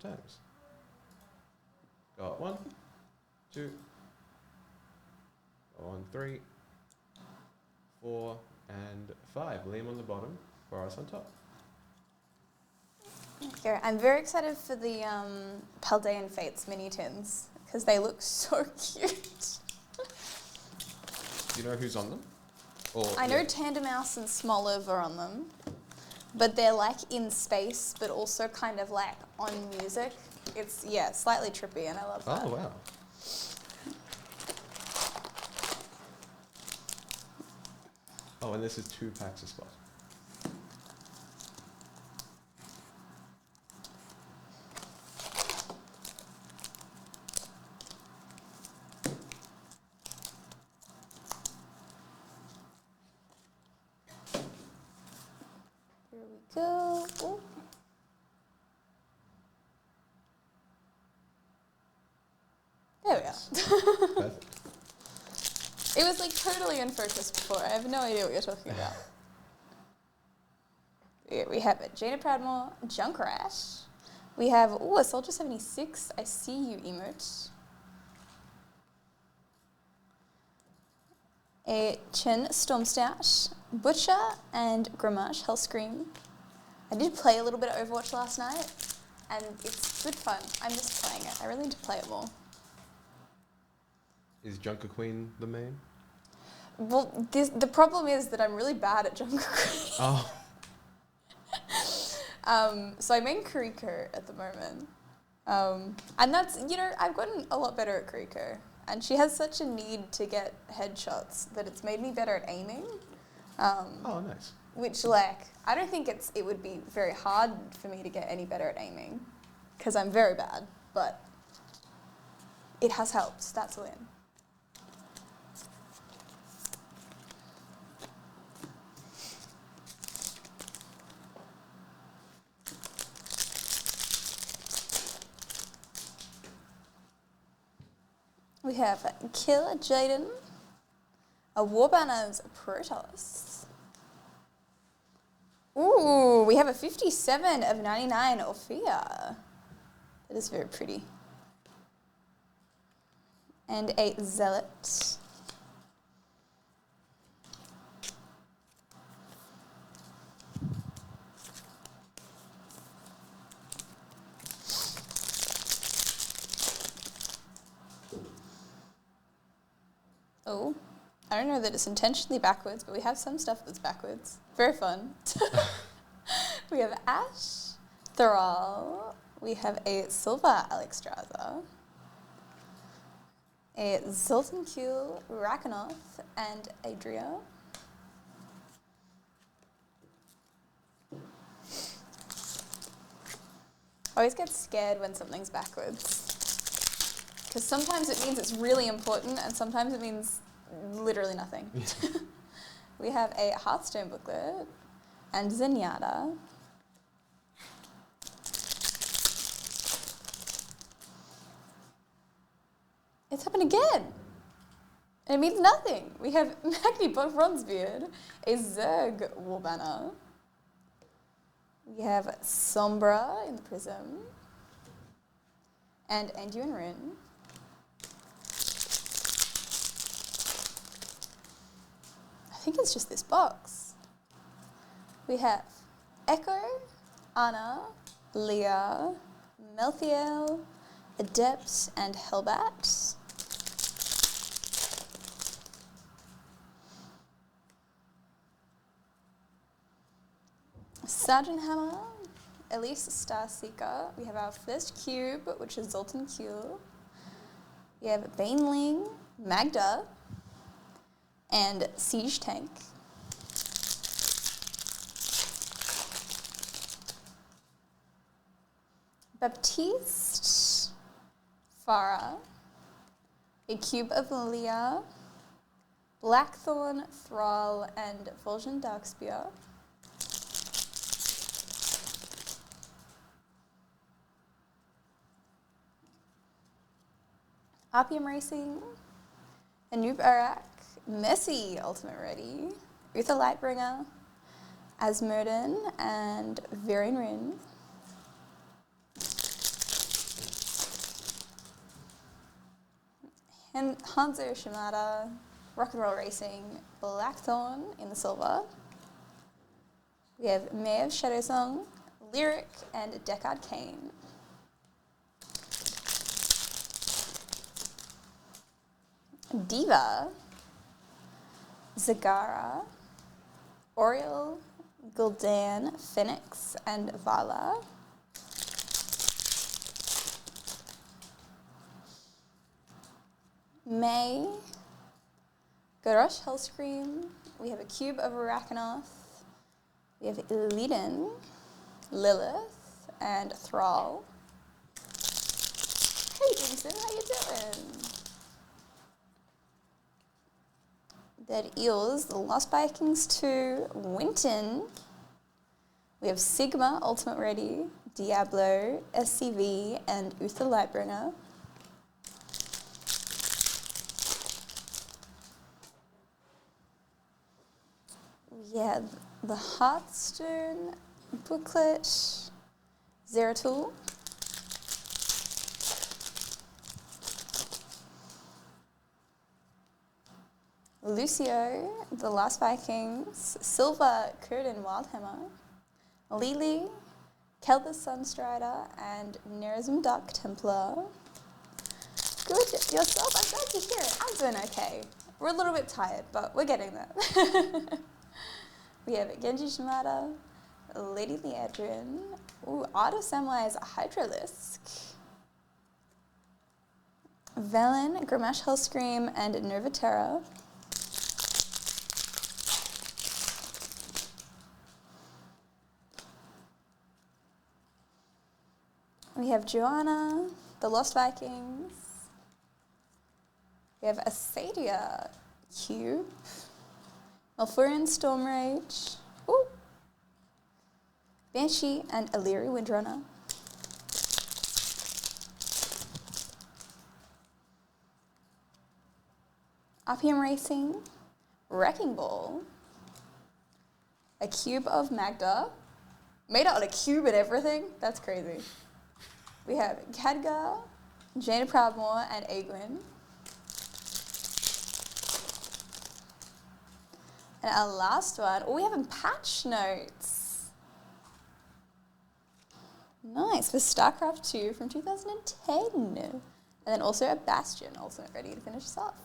5 times. Go up 1, 2. Go on 3, 4, and 5. Liam on the bottom, Boris on top. Here, I'm very excited for the Paldean Fates mini tins because they look so cute. Do you know who's on them? Or, I know Tandemaus and Smoliv are on them, but they're like in space, but also kind of like on music. It's, yeah, slightly trippy, and I love that. Oh, wow. Oh, and this is 2 packs a spot. Here we go. Ooh. There we go. Perfect. It was like totally in focus before. I have no idea what you're talking about. Here we have it. Jaina Proudmoore, Junkrat. We have, a Soldier 76, I see you emote. A Chen Stormstout, Butcher, and Grimash Hellscream. I did play a little bit of Overwatch last night, and it's good fun. I miss playing it. I really need to play it more. Is Junker Queen the main? Well, the problem is that I'm really bad at Junker Queen. Oh. So I main Kuriko at the moment. And that's, I've gotten a lot better at Kuriko. And she has such a need to get headshots that it's made me better at aiming. Oh, nice. Which, I don't think it would be very hard for me to get any better at aiming, because I'm very bad, but it has helped. That's a win. We have Kill Jaden, a Warbanners Protoss. Ooh, we have a 57 of 99 Orphea. That is very pretty. And a Zealot. Oh, I don't know that it's intentionally backwards, but we have some stuff that's backwards. Very fun. We have Ash, Thrall, we have a Silver Alexstrasza, a Zoltan Kuhl, Rakanoth, and Adria. I always get scared when something's backwards. Because sometimes it means it's really important, and sometimes it means literally nothing. We have a Hearthstone booklet and Zenyatta. It's happened again. And it means nothing. We have Magni Bronzebeard, a Zerg Warbanner. We have Sombra in the Prism, and Anduin Rin. I think it's just this box. We have Echo, Ana, Leah, Melthiel, Adept, and Hellbat. Sergeant Hammer, Elise Starseeker. We have our first cube, which is Zoltan Kuhl. We have Baneling, Magda, and Siege Tank. Baptiste, Farah, a cube of Leah, Blackthorn, Thrall, and Vol'jin Darkspear. RPM Racing, Anub Arak, Messi Ultimate Ready, Uther Lightbringer, Asmodin, and Varian Rin. Hanzo Shimada, Rock and Roll Racing, Blackthorn in the silver. We have May of Shadowsong, Lyric, and Deckard Cain. Diva, Zagara, Oriole, Gul'dan, Phoenix, and Vala. May, Garrosh Hellscream. We have a Cube of Arachnoth. We have Illidan, Lilith, and Thrall. Hey, Vincent, how you doing? Dead Eels, The Lost Vikings 2, Winton. We have Sigma, Ultimate Ready, Diablo, SCV, and Uther Lightbringer. We have the Hearthstone booklet, Zeratul. Lucio, The Last Vikings, Silver, Kurden Wildhammer, Lily, Kel the Sunstrider, and Nerazim Dark Templar. Good, yourself? I'm glad to hear it. I'm doing okay. We're a little bit tired, but we're getting there. We have Genji Shimada, Lady Liadrin, Art of Samwise Hydralisk, Velen, Gramash Hellscream, and Nova Terra. We have Joanna, The Lost Vikings. We have Asadia Cube, Malfurion Stormrage, Banshee, and Illyri Windrunner. Appium Racing, Wrecking Ball, a Cube of Magda, made out of a cube and everything. That's crazy. We have Khadgar, Jaina Proudmoore, and Aegwynn. And our last one, we have in patch notes. Nice, for StarCraft 2 from 2010. And then also a Bastion, also ready to finish us off.